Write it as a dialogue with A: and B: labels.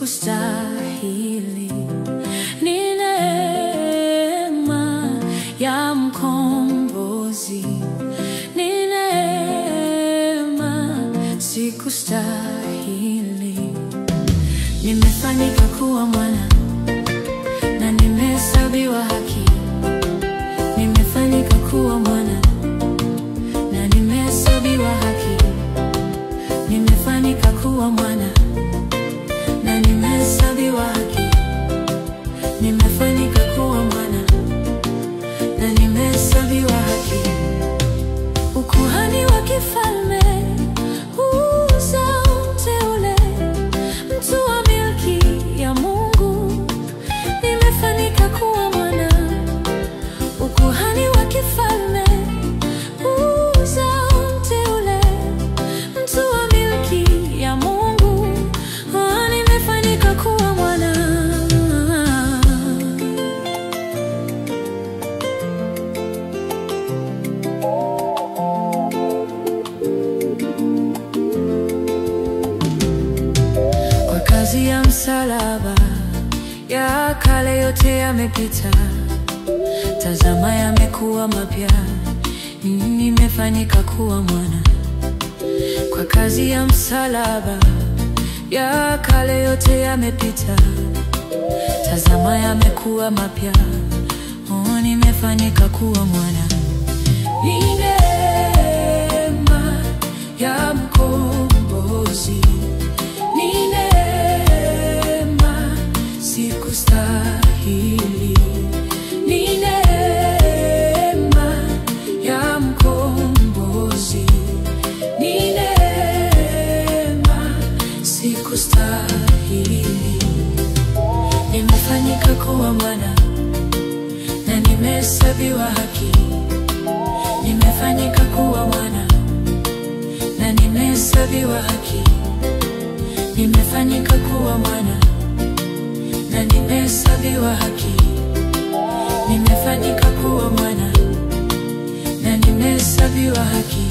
A: sikustahili. Ni neema ya mkombozi, ni neema, sikustahili. Nimefanyika kuwa mwana na nimehesabiwa haki. Nimefanyika kuwa mwana na nimehesabiwa haki. Nimefanyika kuwa mwana na nimehesabiwa haki. Nimefanyika kuwa mwana na nimehesabiwa haki. Ukuhani wa kifalme, uzao mteule, mtu wa milki ya Mungu. Nimefanyika kuwa mwana. Ukuhani wa kifalme, uzao mteule, mtu wa milki ya Mungu. Nimefanyika kuwa mwana. Kwa kazi ya msalaba, ya kale yote yamepita, tazama yamekuwa mapya. Nimefanyika kuwa mwana. Kwa kazi ya msalaba, ya kale yote yamepita, tazama yamekuwa mapya. Nimefanyika kuwa mwana. Ni neema ya mkombozi, ni neema, sikustahili. Ni neema ya mkombozi, ni neema, sikustahili. Nimefanyika kuwa mwana na nimehesabiwa haki. Nimefanyika kuwa mwana na nimehesabiwa haki. Nimefanyika kuwa mwana na nimehesabiwa haki. Nimefanyika kuwa mwana na nimehesabiwa haki.